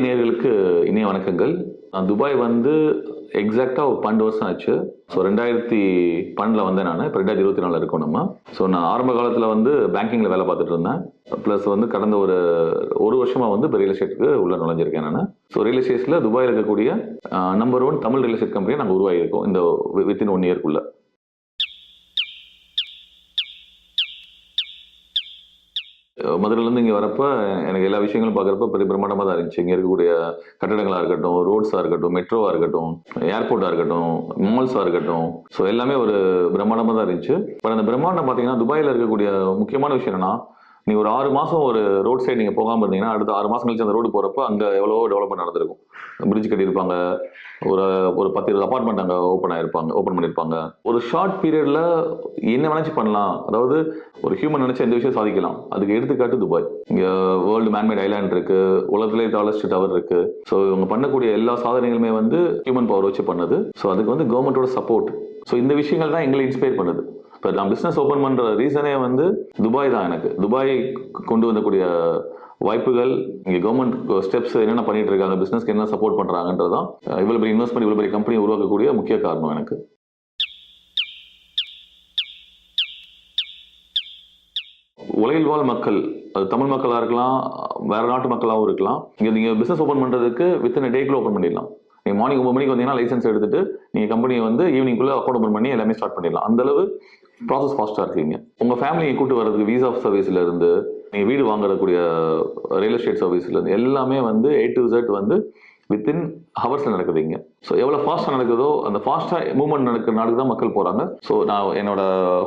நேயர்களுக்கு இனிய வணக்கங்கள். நான் துபாய் வந்து எக்ஸாக்டா ஒரு 12 வருஷம் ஆச்சு. ஸோ 2012 வந்தேன் நான். இப்போ 2024 இருக்கோம் நம்ம. ஸோ நான் ஆரம்ப காலத்தில் வந்து பேங்கிங்கில் வேலை பார்த்துட்டு இருந்தேன். ப்ளஸ் வந்து கடந்த ஒரு வருஷமா வந்து இப்போ ரியல் எஸ்டேட்டுக்கு உள்ள நுழைஞ்சிருக்கேன் நான். ஸோ ரியல் எஸ்டேட்ஸில் துபாயில் இருக்கக்கூடிய நம்பர் 1 தமிழ் ரியல் எஸ்டேட் கம்பெனியை நாங்கள் உருவாகியிருக்கோம் இந்த வித்தின் 1 இயர்க்குள்ள. மதுரையிலேருந்து இங்கே வரப்போ எனக்கு எல்லா விஷயங்களும் பார்க்குறப்ப பெரிய பிரம்மாண்டமாக தான் இருந்துச்சு. இங்கே இருக்கக்கூடிய கட்டடங்களாக இருக்கட்டும், ரோட்ஸாக இருக்கட்டும், மெட்ரோவாக இருக்கட்டும், ஏர்போர்ட்டாக இருக்கட்டும், மால்ஸாக இருக்கட்டும், ஸோ எல்லாமே ஒரு பிரம்மாண்டமாக தான் இருந்துச்சு. பட் அந்த பிரம்மாண்டம் பார்த்தீங்கன்னா துபாயில் இருக்கக்கூடிய முக்கியமான விஷயம் என்னன்னா, நீங்கள் ஒரு 6 மாதம் ஒரு ரோட் சைடு நீங்கள் போகாமல் இருந்தீங்கன்னா அடுத்த 6 மாதம் கழிச்சு அந்த ரோடு போகிறப்ப அங்கே எவ்வளோ டெவலப்மெண்ட் நடந்திருக்கும். பிரிட்ஜ் கட்டியிருப்பாங்க, ஒரு 10-20 அப்பார்ட்மெண்ட் அங்கே ஓப்பன் பண்ணியிருப்பாங்க. ஒரு ஷார்ட் பீரியடில் என்ன நினச்சி பண்ணலாம், அதாவது ஒரு ஹியூமன் நினச்சி எந்த விஷயம் சாதிக்கலாம். அதுக்கு எடுத்துக்காட்டு துபாய். இங்கே வேர்ல்டு மேன்மேட் ஐலாண்ட் இருக்கு, உலகத்திலே டாலஸ்ட் டவர் இருக்கு. ஸோ இவங்க பண்ணக்கூடிய எல்லா சாதனைகளுமே வந்து ஹியூமன் பவர் வச்சு பண்ணுது. ஸோ அதுக்கு வந்து கவர்மெண்டோட சப்போர்ட். ஸோ இந்த விஷயங்கள் தான் எங்களை இன்ஸ்பயர் பண்ணுது. இப்போ நான் பிஸ்னஸ் ஓப்பன் பண்ணுற ரீசனே வந்து துபாய் தான். எனக்கு துபாய் கொண்டு வந்தக்கூடிய வாய்ப்புகள், இங்கே கவர்மெண்ட் ஸ்டெப்ஸ் என்னென்ன பண்ணிட்டு இருக்காங்க, பிஸ்னஸ்க்கு என்ன சப்போர்ட் பண்ணுறாங்கன்றதான் இவ்வளோ பெரிய இன்வெஸ்ட்மெண்ட், இவ்வளோ பெரிய கம்பெனி உருவாக்கக்கூடிய முக்கிய காரணம் எனக்கு. உலகில் வாழ் மக்கள், அது தமிழ் மக்களாக இருக்கலாம், வேற நாட்டு மக்களாகவும் இருக்கலாம். இங்கே நீங்கள் பிஸ்னஸ் ஓப்பன் பண்ணுறதுக்கு வித்தின் டேக்குள்ள ஓப்பன் பண்ணிடலாம். நீங்கள் மார்னிங் 9 மணிக்கு வந்தீங்கன்னா லைசன்ஸ் எடுத்துட்டு நீங்கள் கம்பெனியை வந்து ஈவினிங்குள்ளே அக்கௌண்ட் ஓப்பன் பண்ணி எல்லாமே ஸ்டார்ட் பண்ணிடலாம். அந்த அளவு ப்ராசஸ் ஃபாஸ்ட்டாக இருக்கீங்க. உங்கள் ஃபேமிலியை கூட்டு வர்றதுக்கு வீசா சர்வீஸ்ல இருந்து நீங்கள் வீடு வாங்கக்கூடிய ரியல் எஸ்டேட் சர்வீஸ்ல இருந்து எல்லாமே வந்து A to Z வந்து வித்தின் ஹவர்ஸில் நடக்குதுங்க. ஸோ எவ்வளோ ஃபாஸ்ட்டாக நடக்குதோ அந்த ஃபாஸ்ட்டாக மூவ்மெண்ட் நடக்கிற நாளுக்கு தான் மக்கள் போகிறாங்க. ஸோ நான் என்னோட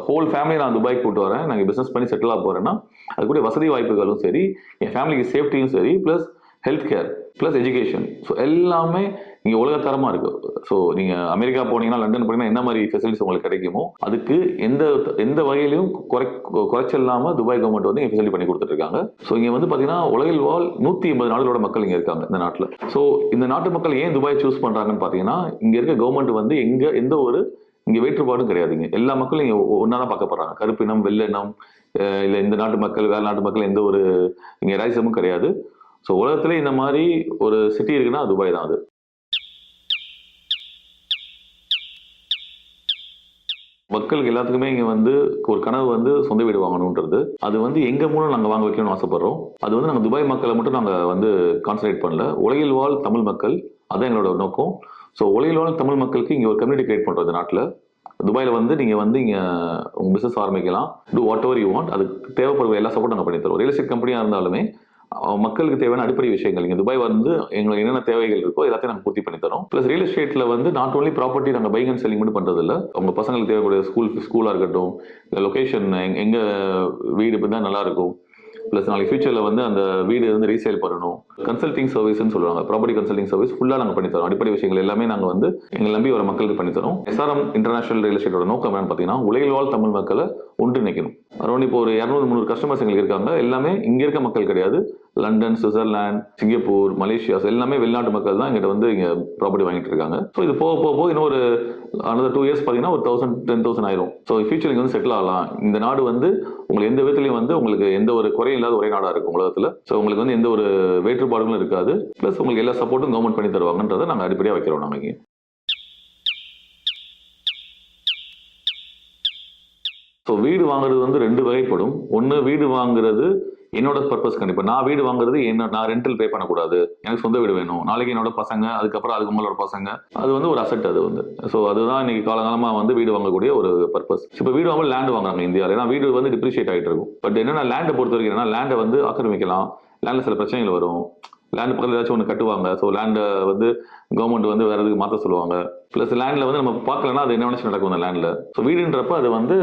ஹோல் ஃபேமிலியை நான் துபாய்க்கு கூட்டு வரேன், நாங்கள் பிஸ்னஸ் பண்ணி செட்டில் ஆக போகிறேன்னா அதுக்கூடிய வசதி வாய்ப்புகளும் சரி, என் ஃபேமிலிக்கு சேஃப்டியும் சரி, plus health care, plus education, so எல்லாமே இங்கே உலகத்தரமாக இருக்குது. ஸோ நீங்கள் அமெரிக்கா போனீங்கன்னா, லண்டன் போனீங்கன்னா என்ன மாதிரி ஃபெசிலிட்டிஸ் உங்களுக்கு கிடைக்குமோ அதுக்கு எந்த வகையிலையும் குறைச்சல் இல்லாமல் துபாய் கவர்மெண்ட் வந்து இங்கே ஃபெசிலிட்டி பண்ணி கொடுத்துட்ருக்காங்க. ஸோ இங்கே வந்து பார்த்தீங்கன்னா உலகில் வாழ் 180 நாடுகளோட மக்கள் இங்கே இருக்காங்க இந்த நாட்டில். ஸோ இந்த நாட்டு மக்கள் ஏன் துபாய் சூஸ் பண்ணுறாங்கன்னு பார்த்தீங்கன்னா, இங்கே இருக்க கவர்மெண்ட் வந்து எந்த ஒரு இங்கே வேற்றுப்பாடும் கிடையாதுங்க. எல்லா மக்களும் இங்கே ஒன்றா தான் பார்க்கப்படுறாங்க. கருப்பினம், வெள்ளினம், இல்லை இந்த நாட்டு மக்கள் வேற நாட்டு மக்கள் எந்த ஒரு இங்கே ரைசமும் கிடையாது. ஸோ உலகத்திலே இந்த மாதிரி ஒரு சிட்டி இருக்குன்னா துபாய் தான். அது மக்களுக்கு எல்லாத்துக்குமே இங்கே வந்து ஒரு கனவு வந்து சொந்த வீடு வாங்கணுன்றது. அது வந்து எங்கள் மூலம் நாங்கள் வாங்க வைக்கணும்னு ஆசைப்படுறோம். அது வந்து நாங்கள் துபாய் மக்களை மட்டும் நாங்கள் வந்து கான்சன்ட்ரேட் பண்ணல, உலகில் வாழ் தமிழ் மக்கள், அதுதான் எங்களோட நோக்கம். ஸோ உலகில் வாழ் தமிழ் மக்களுக்கு இங்கே ஒரு கம்யூனிட்டி கிரியேட் பண்ணுறது நாட்டில். துபாயில் வந்து நீங்கள் வந்து இங்கே உங்கள் பிஸ்னஸ் ஆரம்பிக்கலாம், do whatever you want. அதுக்கு தேவைப்படுற எல்லா சப்போர்ட் நாங்கள் பண்ணி தரோம். ரியல் எஸ்டேட் கம்பெனியாக இருந்தாலுமே மக்களுக்கு தேவையான அடிப்படை விஷயங்கள் இங்கே துபாய் வந்து எங்களுக்கு என்னென்ன தேவைகள் இருக்கோ எல்லாத்தையும் நாங்கள் பூர்த்தி பண்ணி தரோம். ப்ளஸ் ரியல் எஸ்டேட்ல வந்து நாட் ஓன்லி ப்ராப்பர்ட்டி நாங்கள் பைங் அண்ட் செல்லிங் மட்டும் பண்ணுறது இல்லை, அவங்க பசங்களுக்கு தேவைக்கூடிய ஸ்கூலாக இருக்கட்டும், லொக்கேஷன் எங்கே வீடு இப்படி தான் நல்லா இருக்கும், ப்ளஸ் நாளைக்கு ஃபியூச்சரில் வந்து அந்த வீடு வந்து ரீசேல் பண்ணணும், கன்சல்டிங் சர்வீஸ்ன்னு சொல்லுவாங்க, ப்ராப்பர்ட்டி கன்சல்டிங் சர்வீஸ் ஃபுல்லாக நாங்கள் பண்ணி தரோம். அடிப்படை விஷயங்கள் எல்லாமே நாங்கள் வந்து எங்களை நம்பி வர மக்களுக்கு பண்ணி தரோம். SRM இன்டர்நேஷனல் ரியல் எஸ்டேட்டோட நோக்கம் என்னன்னு பார்த்தீங்கன்னா, உலகில் வாழ் தமிழ் மக்களை ஒன்றிணைக்கணும். அரௌண்ட் இப்போ ஒரு 200-300 கஸ்டமர்ஸ் எங்களுக்கு இருக்காங்க. எல்லாமே இங்கே இருக்க மக்கள் கிடையாது. லண்டன், சுவிட்சர்லாந்து, சிங்கப்பூர், மலேசியா எல்லாமே வெளிநாட்டு மக்கள் தான் எங்கிட்ட வந்து இங்கே ப்ராப்பர்ட்டி வாங்கிட்டு இருக்காங்க. ஸோ இது போக இன்னும் ஒரு another 2 years பார்த்தீங்கன்னா ஒரு 1000-10,000 ஆயிரும். ஸோ ஃபியூச்சர் இங்கே வந்து செட்டில் ஆகலாம். இந்த நாடு வந்து உங்களுக்கு எந்த விதத்துலையும் வந்து உங்களுக்கு எந்த ஒரு குறையும் இல்லாத ஒரே நாடாக இருக்கும் உலகத்தில். ஸோ உங்களுக்கு வந்து எந்த ஒரு வேற்றுப்பாடுகளும் இருக்காது. ப்ளஸ் உங்களுக்கு எல்லா சப்போர்ட்டும் கவர்மெண்ட் பண்ணி தருவாங்கன்றதை நாங்கள் அடிப்படையாக வைக்கிறோம். நாங்கள் இங்கே ஸோ வீடு வாங்குறது வந்து 2 வகைப்படும். ஒன்று, வீடு வாங்குறது என்னோட பர்பஸ். கண்டிப்பாக நான் வீடு வாங்குறது நான் ரெண்டல் பே பண்ணக்கூடாது, எனக்கு சொந்த வீடு வேணும், நாளைக்கு என்னோட பசங்க, அதுக்கப்புறம் அதுக்கு உங்களோட பசங்க, அது வந்து ஒரு அசெட். அது வந்து ஸோ அதுதான் இன்னைக்கு காலகாலமாக வந்து வீடு வாங்கக்கூடிய ஒரு பர்பஸ். இப்போ வீடு வாங்க லேண்ட் வாங்குறாங்க இந்தியாவில். ஏன்னா வீடு வந்து டிப்ரிஷியேட் ஆகிட்டு இருக்கும். பட் என்னன்னா லேண்டை பொறுத்த வரைக்கும் என்னன்னா, லேண்டை வந்து ஆக்கிரமிக்கலாம், லேண்டில் சில பிரச்சனைகள் வரும், லேண்ட் பக்கத்தில் ஏதாச்சும் ஒன்று கட்டுவாங்க, ஸோ லேண்டை வந்து கவர்மெண்ட் வந்து வேற எதுக்கு மாற்ற சொல்லுவாங்க. ப்ளஸ் லேண்டில் வந்து நம்ம பார்க்கலன்னா அது என்ன வேணாச்சும் நடக்கும் அந்த லேண்டில். ஸோ வீடுன்றப்ப அது வந்து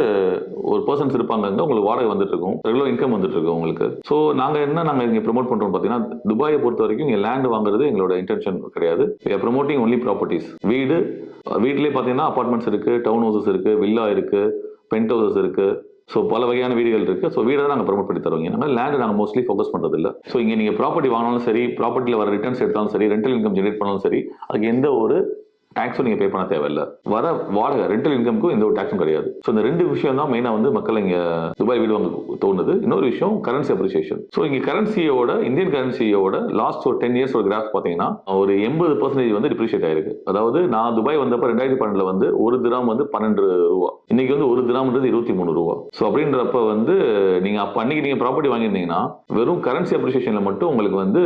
ஒரு பர்சன்ஸ் இருப்பாங்க, உங்களுக்கு வாடகை வந்துட்டு இருக்கும், ரெகுலர் இன்கம் வந்துட்டு இருக்கும் உங்களுக்கு. ஸோ நாங்கள் இங்கே ப்ரொமோட் பண்ணுறோம் பார்த்தீங்கன்னா, துபாயை பொறுத்த வரைக்கும் இங்கே லேண்ட் வாங்குறது எங்களோட இன்டென்ஷன் கிடையாது. Promoting only properties. வீட்டிலே பார்த்தீங்கன்னா அப்பார்ட்மெண்ட்ஸ் இருக்குது, டவுன் ஹவுசஸ் இருக்குது, வில்லா இருக்குது, பென்ட் ஹவுசஸ் இருக்குது. ஸோ பல வகையான வீடுகள் இருக்குது. ஸோ வீடை தான் நாங்கள் ப்ரொமோட் பண்ணி தருவோங்க. நாங்கள் லேண்டு நாங்கள் மோஸ்ட்லி ஃபோக்கஸ் பண்ணுறது இல்லை. ஸோ இங்கே நீங்கள் ப்ராப்பர்ட்டி வாங்கினாலும் சரி, ப்ராப்பர்ட்டியில் வர ரிட்டர்ன்ஸ் எடுத்தாலும் சரி, ரெண்டல் இன்கம் ஜென்ரேட் பண்ணாலும் சரி, அதுக்கு எந்த ஒரு டாக்ஸும் நீங்க பே பண்ண தேவையில்லை. வர வாடகை ரெண்டல் இன்கம்க்கும் எந்த ஒரு டாக்ஸும் கிடையாது. ஸோ இந்த ரெண்டு விஷயம் தான் மெயினா வந்து மக்கள் இங்க துபாய் வீடு வாங்க தோணுது. இன்னொரு விஷயம் கரன்சி அப்ரிசியேஷன். ஸோ இங்க கரன்சியோட இந்தியன் கரன்சியோட லாஸ்ட் ஒரு 10 இயர்ஸ் ஒரு கிராஃப் பாத்தீங்கன்னா ஒரு 80% வந்து டிப்ரிஷியேட் ஆயிருக்கு. அதாவது நான் துபாய் வந்தப்ப 2012 வந்து ஒரு திராம் வந்து 12 ரூபா, இன்னைக்கு வந்து ஒரு திராம்ன்றது 23 ரூபா. ஸோ அப்படின்றப்ப வந்து நீங்க அப்ப அன்னைக்கு நீங்க ப்ராப்பர்ட்டி வாங்கியிருந்தீங்கன்னா வெறும் கரன்சி அப்ரிசியேஷன்ல மட்டும் உங்களுக்கு வந்து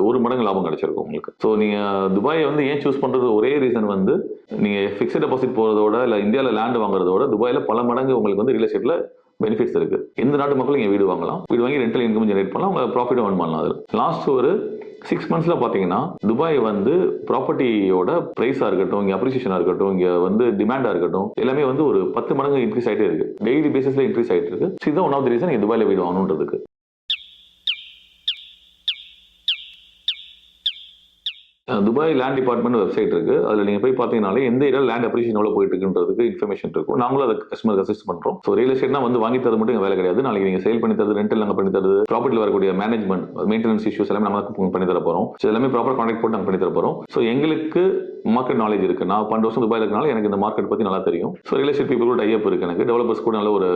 ஒரு மடங்கு லாபம் கிடைச்சிருக்கும் உங்களுக்கு. ஸோ நீங்க துபாயை வந்து ஏன் சூஸ் பண்றது ஒரே ரீசன் வந்து நீங்க பிக்ஸ்ட் டெபாசிட் போறதோட இல்ல இந்தியாவில் லேண்ட் வாங்குறதோட துபாயில பல மடங்கு உங்களுக்கு வந்து ரியல் எஸ்டேட்ல பெனிஃபிட்ஸ் இருக்கு. எந்த நாட்டு மக்களும் இங்க வீடு வாங்கலாம், வீடு வாங்கி ரெண்டல் இன்கம் ஜெனரேட் பண்ணலாம், அவங்க ப்ராஃபிட் earn பண்ணலாம். அது லாஸ்ட் ஒரு 6 மந்த்ஸ்ல பாத்தீங்கன்னா துபாய் வந்து ப்ராப்பர்ட்டியோட பிரைஸா இருக்கட்டும், இங்க அப்ரிசியேஷனா இருக்கட்டும், இங்க வந்து டிமாண்டா இருக்கட்டும், எல்லாமே வந்து ஒரு 10 மடங்கு இன்க்ரீஸ் ஆயிட்டே இருக்கு. டெய்லி பேசிஸ்ல இன்க்ரீஸ் ஆயிட்டு இருக்கு. இதுதான் ஒன் ஆஃப் தி ரீசன் இங்க துபாயில வீடு வாங்கணுன்றதுக்கு. துபாய் லேண்ட் டிபார்ட்மெண்ட் வெப்சைட் இருக்கு. அதுல நீங்க போய் பாத்தீங்கன்னாலே எந்த ஏரியா லேண்ட் அப்ரிசியேஷன் எவ்வளவு போயிட்டு இருக்குன்றதுக்கு இன்ஃபர்மேஷன் இருக்கும். நாங்களும் அதை கஸ்டமருக்கு அசிஸ்ட் பண்றோம். ஸோ ரியல் எஸ்டேட்னா வந்து வாங்கி தரது மட்டும் எங்க வேலை கிடையாது. நாளைக்கு நீங்க சேல் பண்ணி தரது, ரெண்டல் நாங்க பண்ணி தரது, ப்ராப்பர்ட்டில வரக்கூடிய மேனேஜ்மெண்ட், மெயின்டெனன்ஸ் இஷ்யூஸ் எல்லாமே நாங்க பண்ணி தர போறோம். எல்லாமே ப்ராப்பர் கான்டாக்ட் போட்டு நாங்க பண்ணி தர போறோம். ஸோ எங்களுக்கு மார்க்கெட் நாலேஜ் இருக்கு. நான் 12 வருஷம் துபாயில இருக்கனால எனக்கு இந்த மார்க்கெட் பத்தி நல்லா தெரியும். ஸோ ரியல் எஸ்டேட் பீப்புள் கூட டைப் இருக்கு, எனக்கு டெவலப்பர்ஸ் கூட நல்ல ஒரு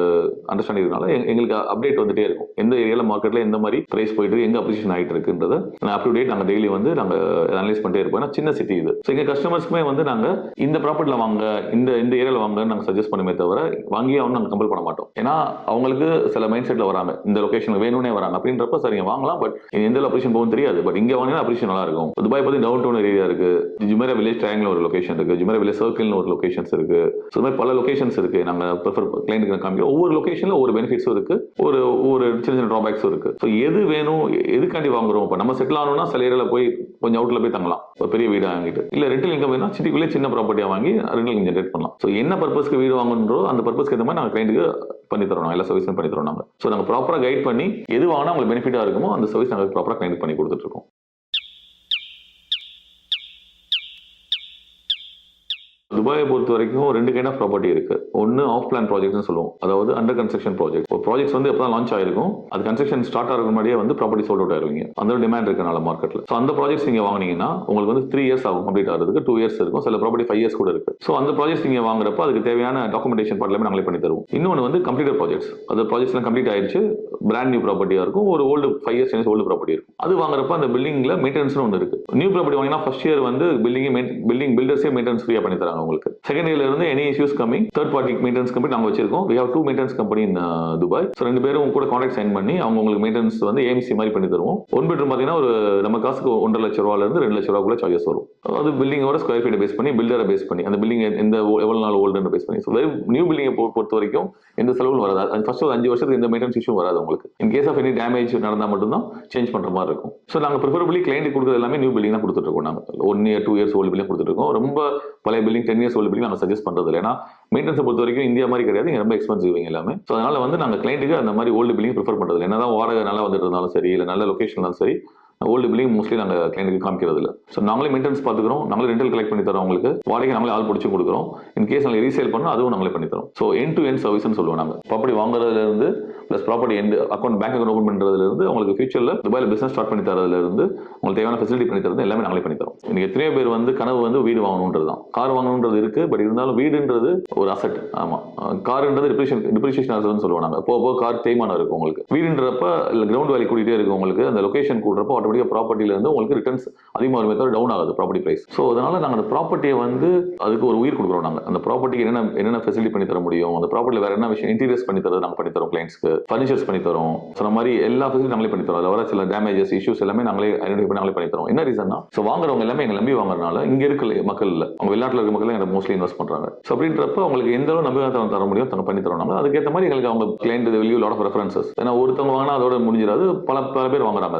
அண்டர்ஸ்டாண்டிங் இருக்கனால எங்களுக்கு அப்டேட் வந்துட்டே இருக்கும். எந்த ஏரியால மார்க்கெட்ல எந்த மாதிரி பிரைஸ் போயிட்டு இருக்கு, எங்க அப்ரிசியேஷன் ஆயிட்டு இருக்குன்றத அப் டு டேட் நாங்க டெய்லி வந்து நாங்க அனலைஸ் பண்ணிட்டே இருப்போம். ஏன்னா சின்ன சிட்டி இது. ஸோ எங்க கஸ்டமர்ஸ்க்குமே வந்து நாங்க இந்த ப்ராப்பர்ட்டில வாங்க, இந்த ஏரியால வாங்க நாங்க சஜஸ்ட் பண்ணுமே தவிர வாங்கி அவங்க நாங்க கம்பல் பண்ண மாட்டோம். ஏன்னா அவங்களுக்கு சில மைண்ட் செட்ல வராங்க, இந்த லொகேஷன் வேணும்னே வராங்க அப்படின்றப்ப சரிங்க வாங்கலாம், பட் எந்த அப்ரிசியேஷன் போகும் தெரியாது. பட் இங்க வாங்கினா அப்ரிசியேஷன் நல்லா இருக்கும். துபாய் பத்தி டவுன் டவுன் ஏரியா இருக்கு, ஜுமேரா வில்லேஜ் ட்ரையாங்கிள் ஒரு லொகேஷன் இருக்கு, ஜுமேரா வில்லேஜ் சர்க்கிள்னு ஒரு லொகேஷன்ஸ் இருக்கு. ஸோ இந்த மாதிரி பல லொகேஷன்ஸ் இருக்கு. நாங்க ப்ரிஃபர் கிளைண்ட்டுக்கு காமிக்கிறோம். ஒவ்வொரு லொகேஷன்ல ஒரு பெனிஃபிட்ஸும் இருக்கு, ஒரு சின்ன சின்ன ட்ராபேக்ஸும் இருக்கு. ஸோ எது வேணும், எதுக்காண்டி வாங்குறோம். இப்போ நம்ம செட்டில் ஆகணும்னா சில ஏரியால போய் கொஞ்சம் அவுட்ல போய் தங்கலாம், ஒரு பெரிய வீடு வாங்கிட்டு. இல்ல ரெண்டல் இன்கம் வேணும், சிட்டிக்குள்ளே சின்ன ப்ராப்பர்ட்டியா வாங்கி ரெண்டல் இன்கம் ஜெனரேட் பண்ணலாம். ஸோ என்ன பர்பஸ்க்கு வீடு வாங்கணுன்றோ அந்த பர்பஸ்க்கு ஏற்ற மாதிரி நாங்கள் கிளைண்ட்டுக்கு பண்ணி தரோம், எல்லா சர்வீஸும் பண்ணி தரோம் நாங்கள். ஸோ நாங்கள் ப்ராப்பராக கைட் பண்ணி எது வாங்கினா உங்களுக்கு பெனிஃபிட்டா இருக்குமோ அந்த சர்வீஸ் நாங்கள் ப்ராப்பராக கிளைண்ட் பண்ணி கொடுத்துட்டு இருக்கோம். துபாயை பொறுத்த வரைக்கும் ரெண்டு கைண்ட் ஆஃப் ப்ராப்பர்ட்டி இருக்கு. ஒன்னு ஆஃப் பிளான் ப்ராஜெக்ட்னு சொல்லுவோம், அதாவது அண்டர் கன்ஸ்ட்ரக்ஷன் ப்ராஜெக்ட். ஒரு ப்ராஜெக்ட்ஸ் வந்து எப்பதான் லான்ச் ஆயிருக்கும், அது கன்ஸ்ட்ரக்ஷன் ஸ்டார்ட் ஆகிற முன்னாடியே வந்து ப்ராப்பர்ட்டி சோல்ட் அவுட் ஆயிருவீங்க. அந்த டிமாண்ட் இருக்கனால மார்க்கெட்ல. ஸோ அந்த ப்ராஜெக்ட்ஸ் நீங்க வாங்கினீங்கன்னா உங்களுக்கு வந்து 3 இயர்ஸ் ஆகும் கம்ப்ளீட் ஆகிறதுக்கு. 2 இயர்ஸ் இருக்கும், சில ப்ராப்பர்ட்டி 5 இயர்ஸ் கூட இருக்கு. ஸோ அந்த ப்ராஜெக்ட்ஸ் நீங்க வாங்குறப்ப அதுக்கு தேவையான டாக்குமெண்டேஷன் பார்ட் எல்லாமே நாங்களே பண்ணி தருவோம். இன்னொன்று வந்து கம்ப்ளீட்டட் ப்ராஜெக்ட்ஸ், அது ப்ராஜெக்ட்ஸ் எல்லாம் கம்ப்ளீட் ஆயிடுச்சு, பிராண்ட் நியூ ப்ராப்பர்ட்டியா இருக்கும், ஒரு ஓல்டு 5 இயர்ஸ் ஓல்டு ப்ராப்பர்ட்டி இருக்கும். அது வாங்குறப்ப அந்த பில்டிங்ல மெயின்டெனன்ஸ் ஒன்று இருக்கு. நியூ ப்ராப்பர்ட்டி வாங்கினா ஃபர்ஸ்ட் இயர் வந்து பில்டிங் பில்டர்ஸே மெயின்டெனன்ஸ் ஃப்ரீயா பண்ணி தராங்க உங்களுக்கு. செகண்ட் இயர்ல இருந்து any issues coming third party maintenance company நாங்க வச்சிருக்கோம். we have 2 maintenance company in Dubai. So 2 பேரும் கூட கான்ட்ராக்ட் சைன் பண்ணி அவங்க உங்களுக்கு மெயின்டெனன்ஸ் வந்து ஏஎம்சி மாதிரி பண்ணி தருவோம். 1 பெட்ரூம் பார்த்தீங்கன்னா ஒரு நம்ம காசுக்கு 1.5 லட்ச ரூபாயில இருந்து 2 லட்ச ரூபாய்க்குள்ள சார்ஜஸ் வரும். அது பில்டிங்கோட ஸ்கொயர் ஃபீட் பேஸ் பண்ணி, பில்டரை பேஸ் பண்ணி, அந்த பில்டிங் எந்த எவ்வளவு நாள் ஓல்டுன்னு பேஸ் பண்ணி. ஸோ நியூ பில்டிங்கை பொறுத்த வரைக்கும் எந்த செலவும் வராது. அது ஃபர்ஸ்ட் ஒரு 5 வருஷத்துக்கு எந்த மெயின்டெனன்ஸ் இஷ்யூ வராது உங்களுக்கு. In case of any damage நடந்தா மட்டும்தான் சேஞ்ச் பண்ற மாதிரி இருக்கும். ஸோ நாங்க ப்ரிஃபரபிளி கிளைண்ட் கொடுக்குறது எல்லாமே நியூ பில்டிங் தான் கொடுத்துட்டு இருக்கோம். நாங்க 1 இயர் 2 இயர்ஸ் ஓல்டு பில்டிங் கொடுத்துட்டு இருக்கோம். ரொம்ப பழைய பில்டிங் 10 இயர்ஸ் ஓல்டு பில்டிங் நாங்க சஜஸ்ட் பண்றது இல்லை. ஏன்னா மெயின்டெனன்ஸ் பொறுத்த வரைக்கும் இந்தியா மாதிரி கிடையாது, இங்க ரொம்ப எக்ஸ்பென்சிவ் எல்லாமே. ஸோ அதனால வந்து நாங்க கிளைண்ட்டுக்கு அந்த மாதிரி ஓல்டு பில்டிங் ப்ரிஃபர் பண்றது. என்னதான் வாடகை நல்லா வந்துட்டு இருந்தாலும் சரி, இல்லை நல்ல லொகேஷன் இருந்தாலும் சரி, ஓல்டு பில்டிங் மோஸ்ட்லி நாங்கள் கிளைண்ட்டுக்கு காமிக்கிறது இல்லை. ஸோ நாங்களே மெயின்டெனன்ஸ் பார்த்துக்கிறோம், நாங்களே ரெண்டல் கலெக்ட் பண்ணி தரோம், உங்களுக்கு வாடகை நாங்களே ஆள் பிடிச்சி கொடுக்குறோம். இன் கேஸ் நாங்கள் ரீசேல் பண்ணோம் அதுவும் நாங்களே பண்ணி தரோம். ஸோ எண்ட் டு எண்ட் சர்வீஸ்னு சொல்லுவோம் நாங்கள். ப்ராப்பர்ட்டி வாங்குறதுல இருந்து plus property end account bank account open பண்றதுல இருந்து உங்களுக்கு ஃபியூச்சர்ல துபாயில பிசினஸ் ஸ்டார்ட் பண்ணி தரதுல இருந்து உங்களுக்கு தேவையான ஃபெசிலிட்டி பண்ணி தரது எல்லாமே நாங்களே பண்ணி தரோம். இன்னைக்கு எத்தனையோ பேர் வந்து கனவு வந்து வீடு வாங்கணுன்றது தான், கார் வாங்கணுன்றது இருக்கு. பட் இருந்தாலும் வீடுன்றது ஒரு அசெட். ஆமா, கார்ன்றது டிப்ரிசியேஷன் அசெட்னு சொல்லுவோம் நாங்கள். போக கார் தேய்மானம் இருக்கும் உங்களுக்கு. வீடுன்றப்ப கிரவுண்ட் வேல்யூ கூட்டிகிட்டே இருக்கும் உங்களுக்கு. அந்த லொகேஷன் கூடுறப்போ ஆட்டோமேட்டிக்கா ப்ராப்பர்ட்டில இருந்து உங்களுக்கு ரிட்டர்ன்ஸ் அதிகமாக வருமே தவிர டவுன் ஆகுது ப்ராப்பர்ட்டி பிரைஸ். ஸோ அதனால நாங்கள் அந்த ப்ராப்பர்ட்டியை வந்து அதுக்கு ஒரு உயிர் கொடுக்குறோம். நாங்கள் அந்த ப்ராப்பர்ட்டிக்கு என்னென்ன ஃபெசிலிட்டி பண்ணி தர முடியும், அந்த ப்ராப்பர்ட்டியில் வேற என்ன விஷயம், இன்டீரியர்ஸ் பண்ணி தரது நாங்கள் பண்ணி தரோம், கிளைண்ட்ஸ்க்கு ஃபர்னிச்சர்ஸ் பண்ணி தரோம். சொன்ன மாதிரி எல்லா ஃபெசிலிட்டி நாங்களே பண்ணி தரோம். அதில் வர சில டேமேஜஸ் இஷ்யூஸ் எல்லாமே நாங்களே ஐடென்டிஃபை பண்ணி நாங்களே பண்ணி தரோம். என்ன ரீசன்னா, ஸோ வாங்குறவங்க எல்லாமே எங்களை நம்பி வாங்குறதுனால இங்க இருக்க மக்கள் இல்லை, அவங்க வெளிநாட்டில் இருக்க மக்கள் எங்களை மோஸ்ட்லி இன்வெஸ்ட் பண்றாங்க. ஸோ அப்படின்றப்ப அவங்களுக்கு எந்த அளவு நம்பிக்கை தர முடியும் தங்க பண்ணி தரோம் நாங்கள். அதுக்கேற்ற மாதிரி எங்களுக்கு அவங்க கிளைண்ட் வெளியூ லாட் ஆஃப் ரெஃபரன்சஸ். ஏன்னா ஒருத்தவங்க வாங்கினா அதோட முடிஞ்சிடாது, பல பேர் வாங்குறாங்க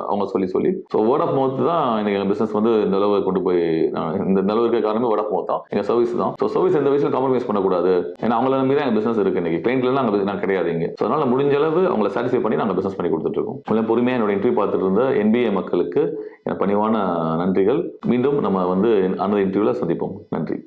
அவங்க சொல்லி. ஸோ வேர்ட் ஆஃப் மவுத் தான் இன்னைக்கு பிசினஸ் வந்து இந்த அளவு கொண்டு போய் இந்த அளவு இருக்க காரணமே வேர்ட் ஆஃப் மவுத் தான், எங்க சர்வீஸ் தான். ஸோ சர்வீஸ் எந்த வயசுல காம்ப்ரமைஸ் பண்ணக்கூடாது. ஏன்னா அவங்கள நம்பி தான் எங்க பிசினஸ் இருக்கு. இன்னைக்கு கிளைண்ட்லாம் நாங்கள் கிடையாது இங்க. ஸோ அதனால முடிஞ்ச அளவு அவங்களை சாட்டிஸ்ஃபை பண்ணி நாங்கள் பிசினஸ் பண்ணி கொடுத்துட்டு இருக்கோம். பொறுமையாக என்னோட இன்டர்வியூ பார்த்துட்டு இருந்த NBA மக்களுக்கு பணிவான நன்றிகள். மீண்டும் நம்ம வந்து அந்த இன்டர்வியூல சந்திப்போம். நன்றி.